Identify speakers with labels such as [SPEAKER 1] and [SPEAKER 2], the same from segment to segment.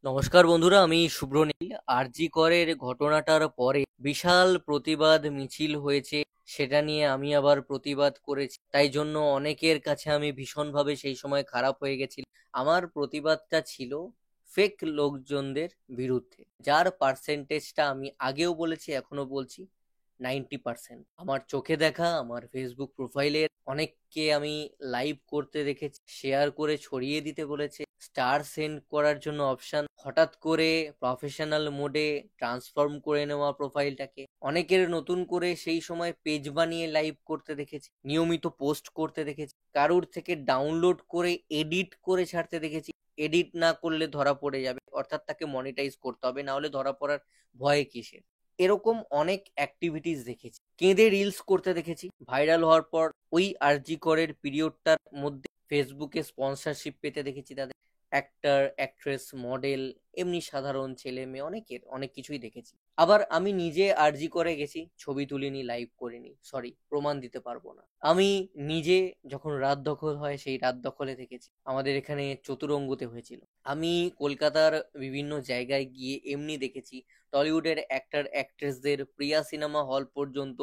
[SPEAKER 1] নমস্কার বন্ধুরা, আমি শুভ্র নীল। আরজি করের ঘটনাটার পরে বিশাল প্রতিবাদ মিছিল হয়েছে, সেটা নিয়ে আমি আবার প্রতিবাদ করেছি। তাই জন্য অনেকের কাছে আমি ভীষণভাবে সেই সময় খারাপ হয়ে গেছিল। আমার প্রতিবাদটা ছিল ফেক লোকজনদের বিরুদ্ধে, যার পার্সেন্টেজটা আমি আগেও বলেছি, এখনো বলছি, 90%। আমার চোখে দেখা, আমার ফেসবুক প্রোফাইলের অনেককে আমি লাইভ করতে দেখেছি, শেয়ার করে ছড়িয়ে দিতে বলেছে, স্টার সেন্ড করার জন্য অপশন, হঠাৎ করে প্রফেশনাল মোডে ট্রান্সফর্ম করে নেওয়া প্রোফাইলটাকে, অনেকের নতুন করে সেই সময় পেজ বানিয়ে লাইভ করতে দেখেছি, নিয়মিত পোস্ট করতে দেখেছি, কারুর থেকে ডাউনলোড করে এডিট করে ছাড়তে দেখেছি। এডিট না করলে ধরা পড়ে যাবে, অর্থাৎ তাকে মনিটাইজ করতে হবে, না হলে ধরা পড়ার ভয় কিসের। এরকম অনেক অ্যাক্টিভিটিস দেখেছি। কেঁদে রিলস করতে দেখেছি। ভাইরাল হওয়ার পর ওই আরজি করের পিরিয়ডটার মধ্যে ফেসবুকে স্পন্সরশিপ পেতে দেখেছি তাদের, অ্যাক্টর, অ্যাক্ট্রেস, মডেল, এমনি সাধারণ ছেলে মেয়ে অনেকের অনেক কিছুই দেখেছি। আবার আমি নিজে আরজি করে গেছি, ছবি তুলিনি, লাইভ করিনি, সরি, প্রমাণ দিতে পারবো না। আমি নিজে যখন রাত দখল হয় সেই রাত দখলে দেখেছি, আমাদের এখানে চতুরঙ্গতে হয়েছিল। আমি কলকাতার বিভিন্ন জায়গায় গিয়ে এমনি দেখেছি, টলিউডের অ্যাক্টর অ্যাক্ট্রেসদের প্রিয়া সিনেমা হল পর্যন্ত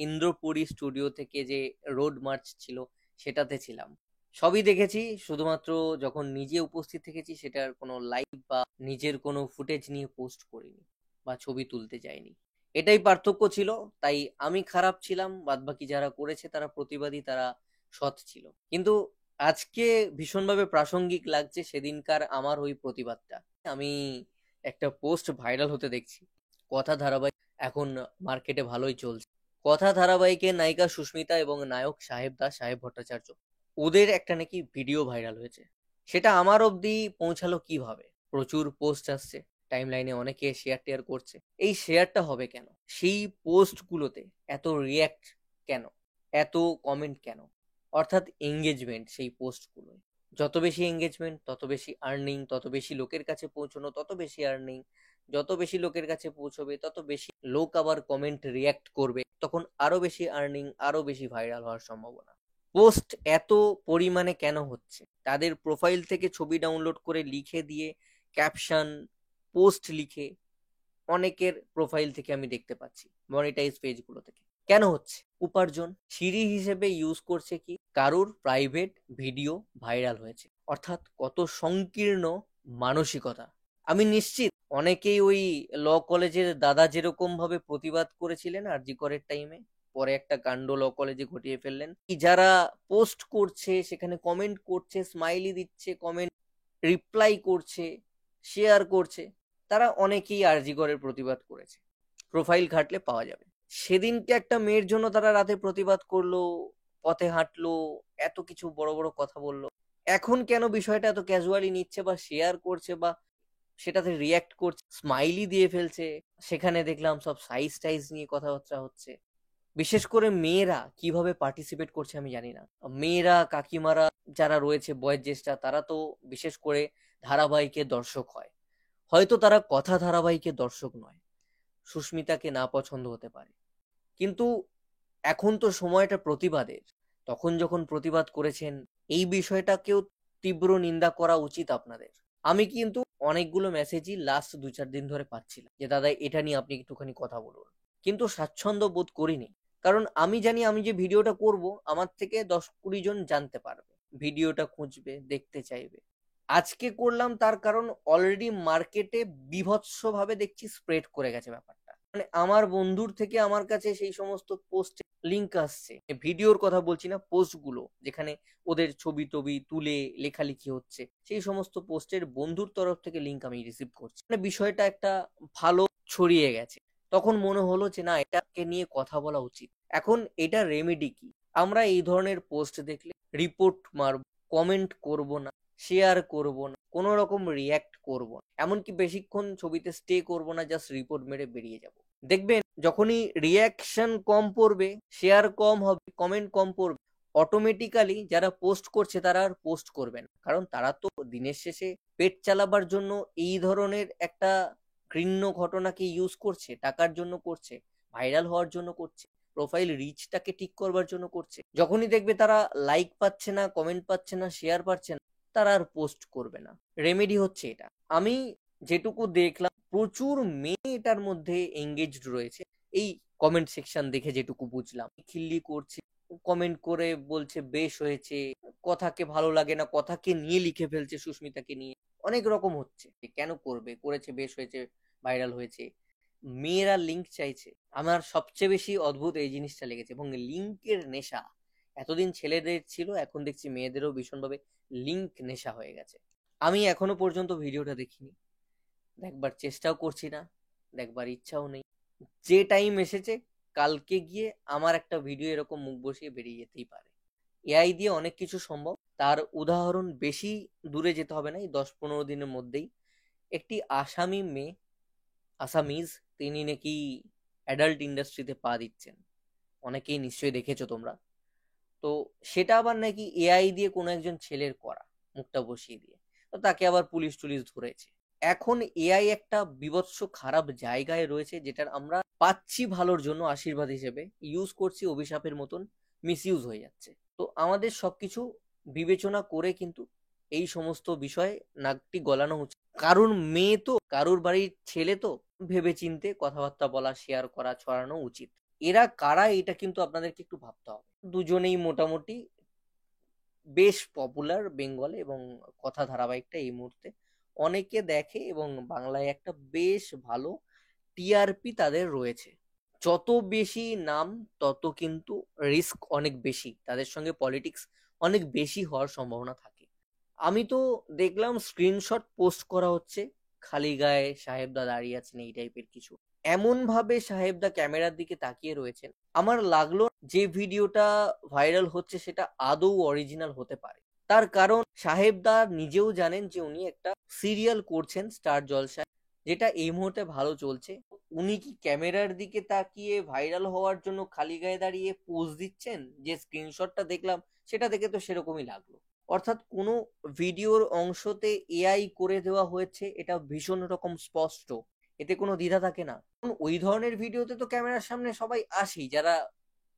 [SPEAKER 1] ইন্দ্রপুরী স্টুডিও থেকে যে রোড মার্চ ছিল সেটাতে ছিলাম। সবই দেখেছি, শুধুমাত্র যখন নিজে উপস্থিত থেকেছি সেটার কোনো লাইভ বা নিজের কোনো ফুটেজ নিয়ে পোস্ট করিনি বা ছবি তুলতে যাইনি। এটাই পার্থক্য ছিল। তাই আমি খারাপ ছিলাম, বাদবাকি যারা করেছে তারা প্রতিবাদী, তারা সৎ ছিল। কিন্তু আজকে ভীষণভাবে প্রাসঙ্গিক লাগছে সেদিনকার আমার ওই প্রতিবাদটা। আমি একটা পোস্ট ভাইরাল হতে দেখছি, কথা ধারাবাহিক এখন মার্কেটে ভালোই চলছে। কথা ধারাবাহিকের নায়িকা সুস্মিতা এবং নায়ক সাহেব ভট্টাচার্য, ওদের একটা নাকি ভিডিও ভাইরাল হয়েছে। সেটা আমার অবধি পৌঁছালো কিভাবে? প্রচুর পোস্ট আসছে, টাইম লাইনে অনেকে শেয়ার টেয়ার করছে। এই শেয়ারটা হবে কেন? সেই পোস্টগুলোতে এত রিয়্যাক্ট কেন? এত কমেন্ট কেন? অর্থাৎ এঙ্গেজমেন্ট সেই পোস্টগুলো, যত বেশি এঙ্গেজমেন্ট তত বেশি আর্নিং, তত বেশি লোকের কাছে পৌঁছানো তত বেশি আর্নিং, যত বেশি লোকের কাছে পৌঁছবে তত বেশি লোক আবার কমেন্ট রিয়্যাক্ট করবে, তখন আরো বেশি আর্নিং, আরো বেশি ভাইরাল হওয়ার সম্ভাবনা। পোস্ট এত পরিমাণে কেন হচ্ছে? তাদের প্রোফাইল থেকে ছবি ডাউনলোড করে লিখে দিয়ে ক্যাপশন, পোস্ট লিখে অনেকের প্রোফাইল থেকে আমি দেখতে পাচ্ছি, মনিটাইজ পেজগুলো থেকে। কেন হচ্ছে? উপার্জন। সিঁড়ি হিসেবে ইউজ করছে কি? কারুর প্রাইভেট ভিডিও ভাইরাল হয়েছে, অর্থাৎ কত সংকীর্ণ মানসিকতা। আমি নিশ্চিত অনেকেই ওই ল কলেজের দাদা যেরকম ভাবে প্রতিবাদ করেছিলেন আরজি করের টাইমে, পরে একটা কাণ্ড ল কলেজে ঘটিয়ে ফেললেন, কি যারা পোস্ট করছে, সেখানে কমেন্ট করছে, স্মাইলি দিচ্ছে, কমেন্ট রিপ্লাই করছে, শেয়ার করছে, তারা অনেকেই আরজি করের প্রতিবাদ করেছে। প্রোফাইল ঘাটলে পাওয়া যাবে। সেদিনকে একটা মেয়ের জন্য তারা রাতে প্রতিবাদ করলো, পথে হাঁটলো, এত কিছু বড় বড় কথা বললো। এখন কেন বিষয়টা এত ক্যাজুয়ালি নিচ্ছে বা শেয়ার করছে বা সেটাতে রিয়্যাক্ট করছে, স্মাইলি দিয়ে ফেলছে? সেখানে দেখলাম সব সাইজ টাইজ নিয়ে কথাবার্তা হচ্ছে। বিশেষ করে মেয়েরা কিভাবে পার্টিসিপেট করছে আমি জানি না। মেয়েরা, কাকিমারা যারা রয়েছে বয়োজ্যেষ্ঠা, তারা তো বিশেষ করে ধারাবাহিকের দর্শক হয়, হয়তো তারা কথা ধারাবাহিকের দর্শক নয়, সুস্মিতাকে না পছন্দ হতে পারে। কিন্তু এখন তো সময়টা প্রতিবাদের। তখন যখন প্রতিবাদ করেছেন, এই বিষয়টাকেও তীব্র নিন্দা করা উচিত আপনাদের। আমি কিন্তু অনেকগুলো মেসেজই লাস্ট 2-4 দিন ধরে পাচ্ছিলাম যে দাদা এটা নিয়ে আপনি একটুখানি কথা বলুন, কিন্তু স্বাচ্ছন্দ্য বোধ করিনি। কারণ আমি জানি আমি যে ভিডিওটা করব আমার থেকে 10-20 জন জানতে পারবে, ভিডিওটা খুঁজবে, দেখতে চাইবে। আজকে করলাম তার কারণ অলরেডি মার্কেটে বীভৎসভাবে দেখছি স্প্রেড করে গেছে ব্যাপারটা। মানে আমার বন্ধুর থেকে আমার কাছে সেই সমস্ত পোস্ট লিংক আসছে, ভিডিওর কথা বলছি না, পোস্ট গুলো যেখানে ওদের ছবি টবি তুলে লেখালেখি হচ্ছে, সেই সমস্ত পোস্টের বন্ধুর তরফ থেকে লিংক আমি রিসিভ করছি। মানে বিষয়টা একটা ভালো ছড়িয়ে গেছে। তখন মনে হলো যে না, এটাকে নিয়ে কথা বলা উচিত। এখন এটা রেমেডি কি? আমরা এই ধরনের পোস্ট দেখলে রিপোর্ট মারব, কমেন্ট করব না, শেয়ার করব না, কোনো রকম রিয়্যাক্ট করব না, এমনকি বেশিক্ষণ ছবিতে স্টে করব না, জাস্ট রিপোর্ট মেরে বেরিয়ে যাব। দেখবেন যখনই রিয়াকশন কম পড়বে, শেয়ার কম হবে, কমেন্ট কম পড়বে, অটোমেটিক্যালি যারা পোস্ট করছে তারা আর পোস্ট করবে না। কারণ তারা তো দিনের শেষে পেট চালাবার জন্য এই ধরনের একটা ঘৃণ্য ঘটনাকে ইউজ করছে, টাকার জন্য করছে, ভাইরাল হওয়ার জন্য করছে, প্রোফাইল রিচটাকে ঠিক করবার জন্য করছে। যখনই দেখবে তারা লাইক পাচ্ছে না, কমেন্ট পাচ্ছে না, শেয়ার পাচ্ছে না, তারা আর পোস্ট করবে না। রেমেডি হচ্ছে এটা। আমি যেটুকু দেখলাম প্রচুর মেয়ে এটার মধ্যে এঙ্গেজড রয়েছে, এই কমেন্ট সেকশন দেখে যেটুকু বুঝলাম। খিল্লি করছে, কমেন্ট করে বলছে বেশ হয়েছে, কথাকে ভালো লাগে না, কথাকে নিয়ে লিখে ফেলছে, সুস্মিতাকে নিয়ে অনেক রকম হচ্ছে। কেন করবে, করেছে, বেশ হয়েছে, ভাইরাল হয়েছে। মেয়েরা লিঙ্ক চাইছে। আমার সবচেয়ে বেশি অদ্ভুত এই জিনিসটা লেগেছে, এবং লিঙ্কের নেশা এতদিন ছেলেদের ছিল, এখন দেখছি মেয়েদেরও ভীষণভাবে লিঙ্ক নেশা হয়ে গেছে। আমি এখনো পর্যন্ত ভিডিওটা দেখিনি, দেখবার চেষ্টাও করছি না, দেখবার ইচ্ছাও নেই। যে টাইম এসেছে কালকে গিয়ে আমার একটা ভিডিও এরকম মুখ বসিয়ে বেরিয়ে যেতেই পারে। এআই দিয়ে অনেক কিছু সম্ভব। তার উদাহরণ বেশি দূরে যেতে হবে না, এই 10-15 দিনের মধ্যেই একটি আসামি মেয়ে, আসামিজ, তিনি নাকি অ্যাডাল্ট ইন্ডাস্ট্রিতে পা দিচ্ছেন। অনেকেই নিশ্চয়ই দেখেছো তোমরা। তো সেটা আবার নাকি এআই দিয়ে কোনো একজন ছেলের করা, মুখটা বসিয়ে দিয়ে। তো তাকে আবার পুলিশ টুলিশ ধরেছে। এখন এআই একটা বীভৎস খারাপ জায়গায় রয়েছে, যেটার আমরা পাচ্ছি ভালোর জন্য আশীর্বাদ হিসেবে, ইউজ করছি অভিশাপের মতন, মিসইউজ হয়ে যাচ্ছে। তো আমাদের সবকিছু বিবেচনা করে কিন্তু এই সমস্ত বিষয়ে নাকটি গলানো উচিত। কারুর মেয়ে তো, কারুর বাড়ির ছেলে তো, ভেবে চিন্তে কথাবার্তা বলা, শেয়ার করা, ছড়ানো উচিত। এরা কারা এটা কিন্তু আপনাদেরকে একটু ভাবতে হবে। দুজনেই মোটামুটি বেশ পপুলার বেঙ্গলে, এবং কথা ধারাবাহিকটা এই মুহূর্তে অনেকে দেখে, এবং বাংলায় একটা বেশ ভালো টিআরপি তাদের রয়েছে। যত বেশি নাম তত কিন্তু রিস্ক অনেক বেশি, তাদের সঙ্গে পলিটিক্স অনেক বেশি হওয়ার সম্ভাবনা থাকে। আমি তো দেখলাম স্ক্রিনশট পোস্ট করা হচ্ছে, খালি গায়ে সাহেবদা দাঁড়িয়ে আছেন, এই টাইপের কিছু। এমন ভাবে সাহেবদা ক্যামেরার দিকে তাকিয়ে রয়েছেন, আমার লাগলো যে ভিডিওটা ভাইরাল হচ্ছে সেটা আদৌ অরিজিনাল হতে পারে। তার কারণ সাহেবদা নিজেও জানেন যে উনি একটা সিরিয়াল করছেন স্টার জলসায়, যেটা এই মুহূর্তে ভালো চলছে। উনি কি ক্যামেরার দিকে তাকিয়ে ভাইরাল হওয়ার জন্য খালি গায়ে দাঁড়িয়ে পোজ দিচ্ছেন? যে স্ক্রিনশটটা দেখলাম সেটা দেখে তো সেরকমই লাগলো। অর্থাৎ কোনো ভিডিওর অংশতে এআই করে দেওয়া হয়েছে, এটা ভীষণ রকম স্পষ্ট, এতে কোনো দ্বিধা থাকে না। ওই ধরনের ভিডিওতে তো ক্যামেরার সামনে সবাই আসেই, যারা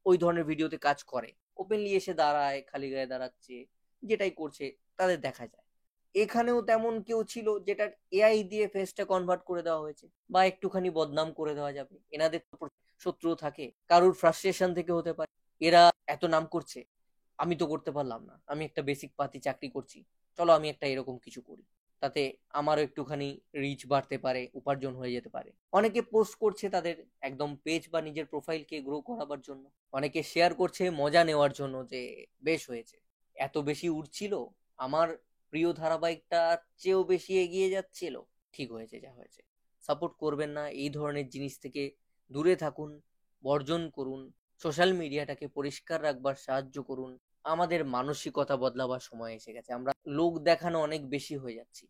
[SPEAKER 1] ওই ধরনের ভিডিওতে কাজ করে, ওপেনলি এসে দাঁড়ায়, খালি গায়ে দাঁড়াচ্ছে, যেটাই করছে তাদের দেখা যায়। এখানেও তেমন কেউ ছিল যেটার এআই দিয়ে ফেসটা কনভার্ট করে দেওয়া হয়েছে, বা একটুখানি বদনাম করে দেওয়া যাবে। এনাদের তো শত্রু থাকে, কারুর ফ্রাস্ট্রেশন থেকে হতে পারে, এরা এত নাম করছে, আমি তো করতে পারলাম না, আমি একটা বেসিক পাতি চাকরি করছি, চলো আমি একটা এরকম কিছু করি, তাতে আমারও একটুখানি রিচ বাড়তে পারে, উপার্জন হয়ে যেতে পারে। অনেকে পোস্ট করছে তাদের একদম পেজ বা নিজের প্রোফাইলকে গ্রো করাবার জন্য, অনেকে শেয়ার করছে মজা নেওয়ার জন্য, যে বেশ হয়েছে, এত বেশি উঠছিল, আমার প্রিয় ধারাবাহিকটার চেয়েও বেশি এগিয়ে যাচ্ছিল, ঠিক হয়েছে যা হয়েছে। সাপোর্ট করবেন না, এই ধরনের জিনিস থেকে দূরে থাকুন, বর্জন করুন, সোশ্যাল মিডিয়াটাকে পরিষ্কার রাখবার সাহায্য করুন। আমাদের মানসিকতা বদলাবার সময় এসে গেছে, আমরা লোক দেখানো অনেক বেশি হয়ে যাচ্ছি।